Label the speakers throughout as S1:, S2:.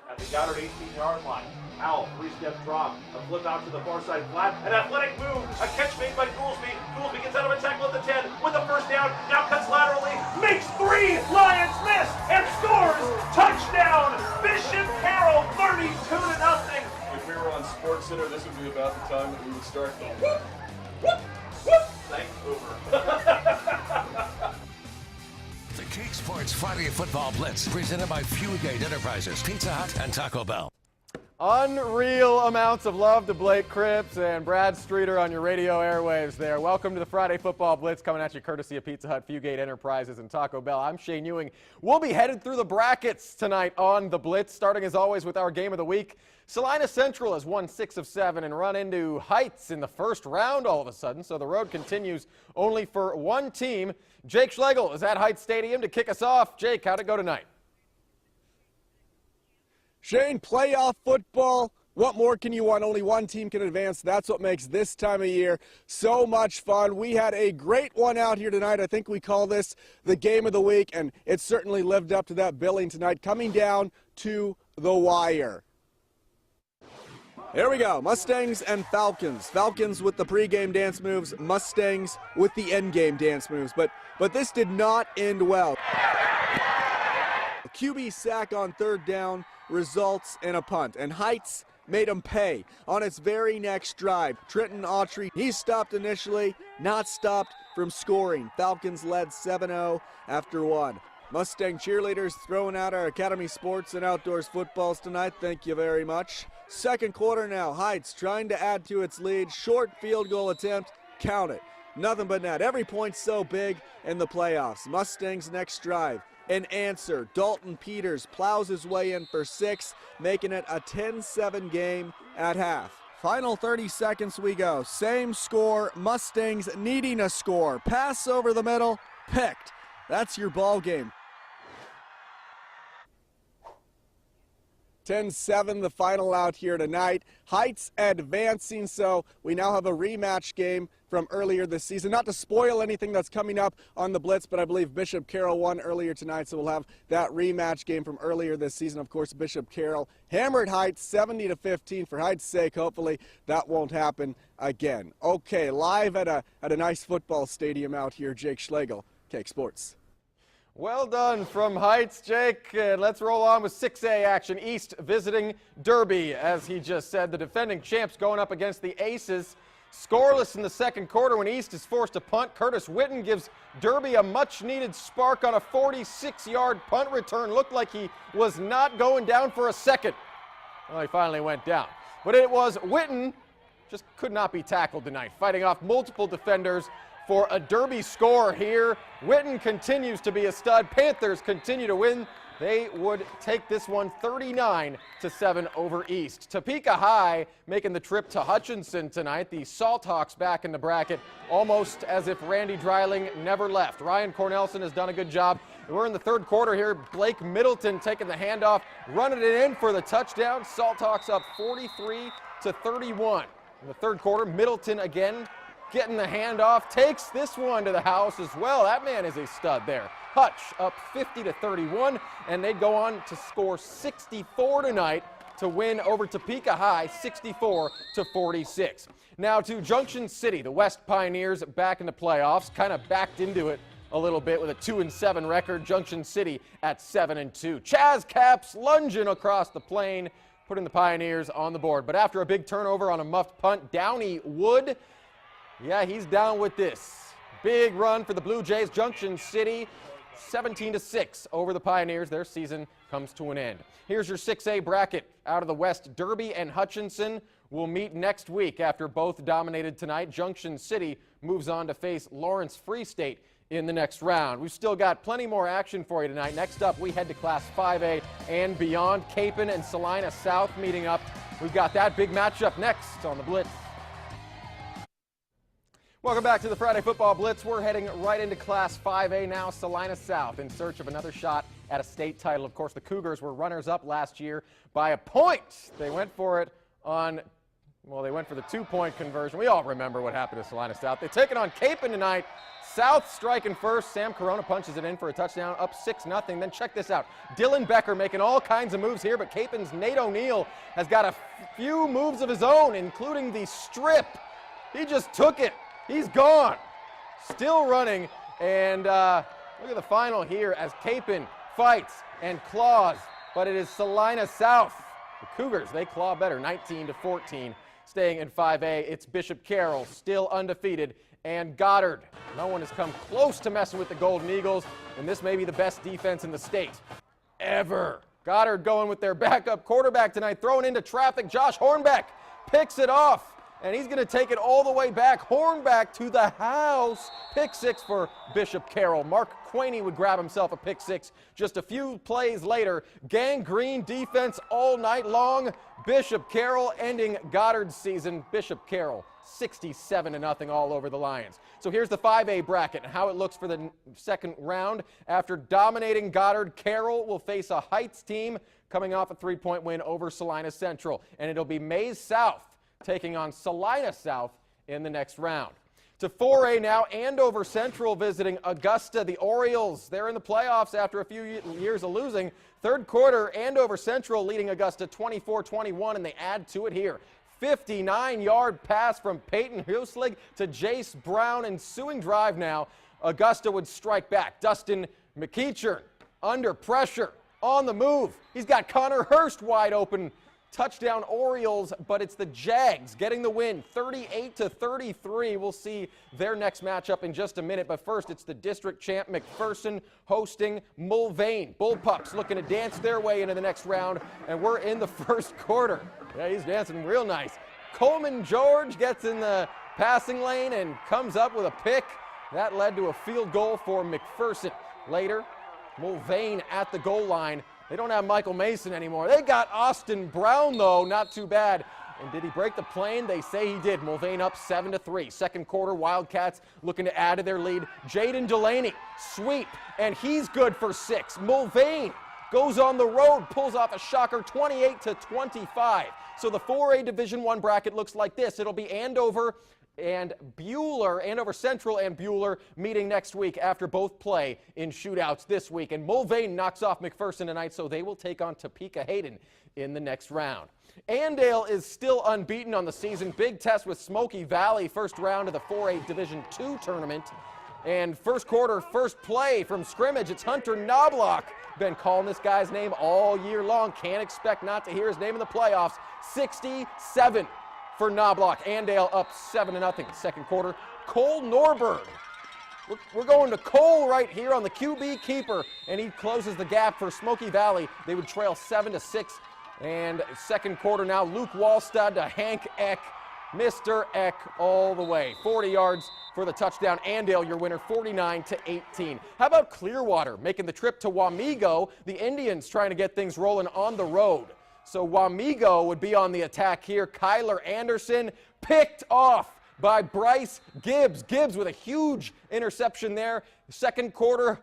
S1: at the Goddard 18-yard line. Howell, three-step drop, a flip out to the far side flat, an athletic move, a catch made by Goolsby. Goolsby gets out of a tackle at the 10 with a first down, now cuts laterally, makes three, Lions miss, and scores! Touchdown! Bishop Carroll, 32-0.
S2: If we were on SportsCenter, this would be about the time that we would start the whoop,
S1: whoop, whoop. Thanks, Boomer.
S3: The KAKE Sports Friday Football Blitz, presented by Fugate Enterprises, Pizza Hut, and Taco Bell.
S4: Unreal amounts of love to Blake Cripps and Brad Streeter on your radio airwaves there. Welcome to the Friday Football Blitz, coming at you courtesy of Pizza Hut, Fugate Enterprises, and Taco Bell. I'm Shane Ewing. We'll be headed through the brackets tonight on the Blitz, starting as always with our game of the week. Salina Central has won 6 of 7 and run into Heights in the first round all of a sudden, so the road continues only for one team. Jake Schlegel is at Heights Stadium to kick us off. Jake, how'd it go tonight?
S5: Shane, playoff football, what more can you want? Only one team can advance. That's what makes this time of year so much fun. We had a great one out here tonight. I think we call this the game of the week, and it certainly lived up to that billing tonight, coming down to the wire. Here we go, Mustangs and Falcons. Falcons with the pregame dance moves, Mustangs with the endgame dance moves. But this did not end well. A QB sack on third down results in a punt, and Heights made him pay on its very next drive. Trenton Autry, he stopped initially, not stopped from scoring. Falcons led 7-0 after one. Mustang cheerleaders throwing out our Academy Sports and Outdoors footballs tonight. Thank you very much. Second quarter now, Heights trying to add to its lead. Short field goal attempt, count it. Nothing but net. Every point so big in the playoffs. Mustangs next drive. An answer. Dalton Peters plows his way in for 6, making it a 10-7 game at half. Final 30 seconds we go. Same score. Mustangs needing a score. Pass over the middle. Picked. That's your ball game. 10-7 the final out here tonight. Heights advancing, so we now have a rematch game from earlier this season. Not to spoil anything that's coming up on the Blitz, but I believe Bishop Carroll won earlier tonight, so we'll have that rematch game from earlier this season. Of course, Bishop Carroll hammered Heights 70-15. For Heights' sake, hopefully that won't happen again. Okay, live at a nice football stadium out here, Jake Schlegel, KAKE Sports.
S4: Well done from Heights, Jake. And let's roll on with 6A action. East visiting Derby, as he just said. The defending champs going up against the Aces. Scoreless in the second quarter when East is forced to punt. Curtis Witten gives Derby a much-needed spark on a 46-yard punt return. Looked like he was not going down for a second. Well, he finally went down. But it was Witten, just could not be tackled tonight, fighting off multiple defenders for a Derby score here. Witten continues to be a stud. Panthers continue to win. They would take this one 39-7 over East. Topeka High making the trip to Hutchinson tonight. The Salt Hawks back in the bracket, almost as if Randy Dreiling never left. Ryan Cornelson has done a good job. We're in the third quarter here. Blake Middleton taking the handoff, running it in for the touchdown. Salt Hawks up 43-31. In the third quarter, Middleton again getting the handoff, takes this one to the house as well. That man is a stud there. Hutch up 50-31, and they go on to score 64 tonight to win over Topeka High 64-46. Now to Junction City, the West Pioneers back in the playoffs, kind of backed into it a little bit with a 2-7 record. Junction City at 7-2. Chaz Caps lunging across the plane, putting the Pioneers on the board. But after a big turnover on a muffed punt, Downey Wood, yeah, he's down with this. Big run for the Blue Jays. Junction City 17-6 over the Pioneers. Their season comes to an end. Here's your 6A bracket out of the West. Derby and Hutchinson will meet next week after both dominated tonight. Junction City moves on to face Lawrence Free State in the next round. We've still got plenty more action for you tonight. Next up, we head to Class 5A and beyond. Capon and Salina South meeting up. We've got that big matchup next on the Blitz. Welcome back to the Friday Football Blitz. We're heading right into Class 5A now. Salina South in search of another shot at a state title. Of course, the Cougars were runners-up last year by a point. They went for it on, well, they went for the 2-point conversion. We all remember what happened to Salina South. They take it on Capon tonight, South striking first. Sam Corona punches it in for a touchdown, up 6-0. Then check this out. Dylan Becker making all kinds of moves here, but Capon's Nate O'Neill has got a few moves of his own, including the strip. He just took it. He's gone. Still running, and look at the final here as Capon fights and claws, but it is Salina South. The Cougars, they claw better, 19-14, staying in 5A. It's Bishop Carroll, still undefeated, and Goddard. No one has come close to messing with the Golden Eagles, and this may be the best defense in the state ever. Goddard going with their backup quarterback tonight, throwing into traffic. Josh Hornbeck picks it off, and he's going to take it all the way back. Hornbeck to the house. Pick six for Bishop Carroll. Mark Quaney would grab himself a pick six just a few plays later. Gangrene defense all night long. Bishop Carroll ending Goddard's season. Bishop Carroll 67-0 all over the Lions. So here's the 5A bracket and how it looks for the second round. After dominating Goddard, Carroll will face a Heights team coming off a 3-point win over Salina Central. And it'll be Mays South taking on Salina South in the next round. To 4A now, Andover Central visiting Augusta. The Orioles, they're in the playoffs after a few years of losing. Third quarter, Andover Central leading Augusta 24-21, and they add to it here. 59-yard pass from Peyton Huslig to Jace Brown. Ensuing drive now, Augusta would strike back. Dustin McEachern under pressure, on the move. He's got Connor Hurst wide open. Touchdown Orioles, but it's the Jags getting the win, 38-33. We'll see their next matchup in just a minute, but first it's the district champ McPherson hosting Mulvane. Bullpups looking to dance their way into the next round, and we're in the first quarter. Yeah, he's dancing real nice. Coleman George gets in the passing lane and comes up with a pick. That led to a field goal for McPherson. Later, Mulvane at the goal line. They don't have Michael Mason anymore. They got Austin Brown, though. Not too bad. And did he break the plane? They say he did. Mulvane up 7-3. Second quarter, Wildcats looking to add to their lead. Jaden Delaney, sweep, and he's good for 6. Mulvane goes on the road, pulls off a shocker, 28-25. So the 4A Division I bracket looks like this. It'll be Andover and Buhler, Andover Central and Buhler meeting next week after both play in shootouts this week. And Mulvane knocks off McPherson tonight, so they will take on Topeka Hayden in the next round. Andale is still unbeaten on the season. Big test with Smoky Valley, first round of the 4A Division II tournament. And first quarter, first play from scrimmage, it's Hunter Knobloch. Been calling this guy's name all year long. Can't expect not to hear his name in the playoffs. 67 for Knobloch. Andale up 7-0. Second quarter, Cole Norberg. We're going to Cole right here on the QB keeper, and he closes the gap for Smoky Valley. They would trail 7-6. And second quarter now, Luke Wallstad to Hank Eck. Mr. Eck all the way. 40 yards for the touchdown. Andale, your winner, 49-18. How about Clearwater making the trip to Wamego? The Indians trying to get things rolling on the road. So Wamego would be on the attack here. Kyler Anderson picked off by Bryce Gibbs. Gibbs with a huge interception there. Second quarter,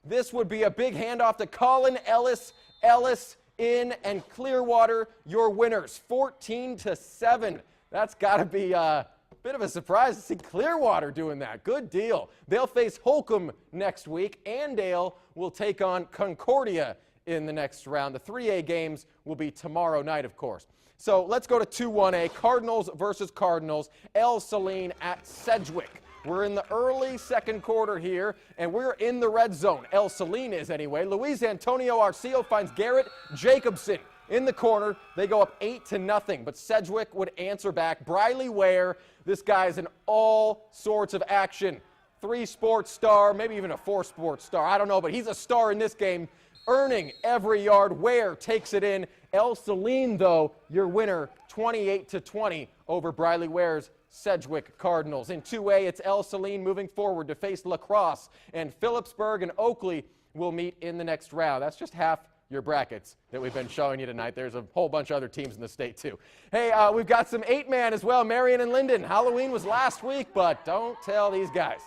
S4: this would be a big handoff to Colin Ellis. Ellis in, and Clearwater, your winners, 14-7. That's got to be a bit of a surprise to see Clearwater doing that. Good deal. They'll face Holcomb next week. Andale will take on Concordia in the next round. The 3A games will be tomorrow night, of course. So let's go to 2-1A, Cardinals versus Cardinals. El Saline at Sedgwick. We're in the early second quarter here, and we're in the red zone. El Saline is anyway. Luis Antonio Arcio finds Garrett Jacobson in the corner. They go up 8-0, but Sedgwick would answer back. Briley Ware, this guy's in all sorts of action. 3-sport star, maybe even a 4-sport star. I don't know, but he's a star in this game, earning every yard. Ware takes it in. El Saline, though, your winner, 28-20 over Briley Ware's Sedgwick Cardinals. In 2A, it's El Saline moving forward to face La Crosse, and Phillipsburg and Oakley will meet in the next round. That's just half your brackets that we've been showing you tonight. There's a whole bunch of other teams in the state, too. Hey, we've got some 8-man as well, Marion and Linden. Halloween was last week, but don't tell these guys.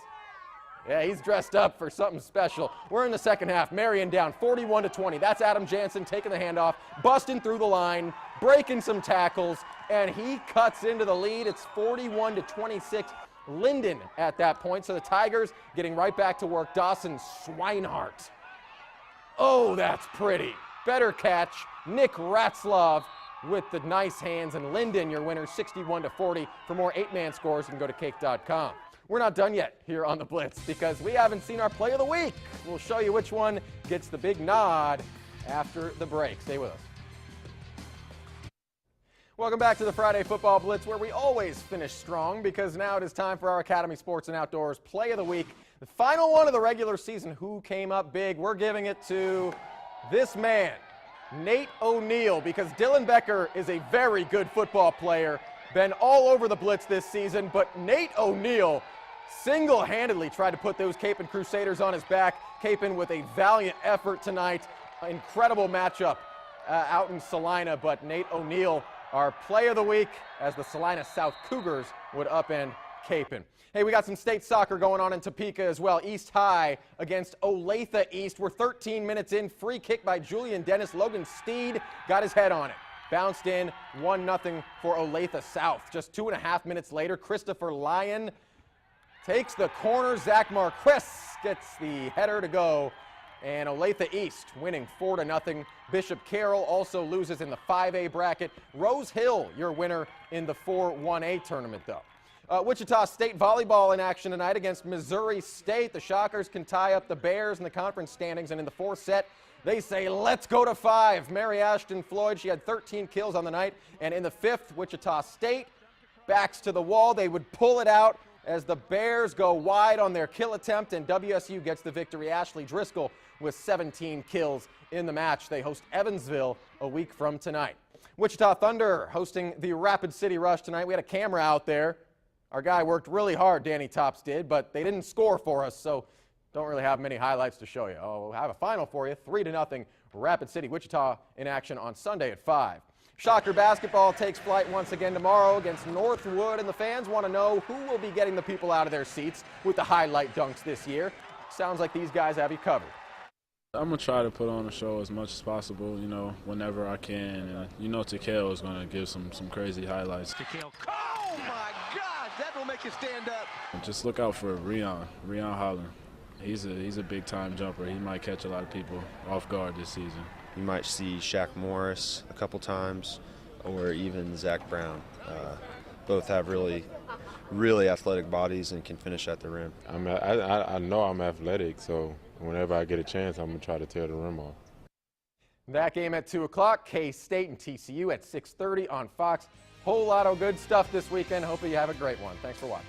S4: Yeah, he's dressed up for something special. We're in the second half. Marion down 41-20. That's Adam Jansen taking the handoff, busting through the line, breaking some tackles, and he cuts into the lead. It's 41-26. Linden at that point. So the Tigers getting right back to work. Dawson Swinehart. Oh, that's pretty. Better catch. Nick Ratzlaff with the nice hands, and Linden, your winner, 61-40. For more 8-man scores, you can go to KAKE.com. We're not done yet here on the Blitz because we haven't seen our play of the week. We'll show you which one gets the big nod after the break. Stay with us. Welcome back to the Friday Football Blitz, where we always finish strong because now it is time for our Academy Sports and Outdoors Play of the Week. The final one of the regular season. Who came up big? We're giving it to this man, Nate O'Neill, because Dylan Becker is a very good football player. Been all over the Blitz this season, but Nate O'Neill single-handedly tried to put those Capon Crusaders on his back. Capon with a valiant effort tonight. Incredible matchup out in Salina, but Nate O'Neill, our play of the week, as the Salina South Cougars would upend Capon. Hey, we got some state soccer going on in Topeka as well. East High against Olathe East. We're 13 minutes in. Free kick by Julian Dennis. Logan Steed got his head on it. Bounced in, 1-0 for Olathe South. Just 2.5 minutes later, Christopher Lyon takes the corner. Zach Marquez gets the header to go. And Olathe East winning 4-0. Bishop Carroll also loses in the 5A bracket. Rose Hill, your winner in the 4-1A tournament, though. Wichita State volleyball in action tonight against Missouri State. The Shockers can tie up the Bears in the conference standings, and in the fourth set, they say, let's go to 5. Mary Ashton Floyd, she had 13 kills on the night, and in the fifth, Wichita State backs to the wall. They would pull it out as the Bears go wide on their kill attempt, and WSU gets the victory. Ashley Driscoll with 17 kills in the match. They host Evansville a week from tonight. Wichita Thunder hosting the Rapid City Rush tonight. We had a camera out there. Our guy worked really hard, Danny Tops did, but they didn't score for us, so don't really have many highlights to show you. We'll have a final for you, 3-0 Rapid City. Wichita in action on Sunday at 5. Shocker basketball takes flight once again tomorrow against Northwood, and the fans want to know who will be getting the people out of their seats with the highlight dunks this year. Sounds like these guys have you covered.
S6: I'm going to try to put on a show as much as possible, whenever I can. And, Takeo is going to give some crazy highlights.
S7: Takeo, oh my gosh, that will make you stand up.
S6: And just look out for Rion Holland. He's a big-time jumper. He might catch a lot of people off guard this season.
S8: You might see Shaq Morris a couple times, or even Zach Brown. Both have really athletic bodies and can finish at the rim.
S9: I know I'm athletic, so whenever I get a chance, I'm going to try to tear the rim off.
S4: That game at 2 o'clock, K-State and TCU at 6:30 on Fox. Whole lot of good stuff this weekend. Hopefully you have a great one. Thanks for watching.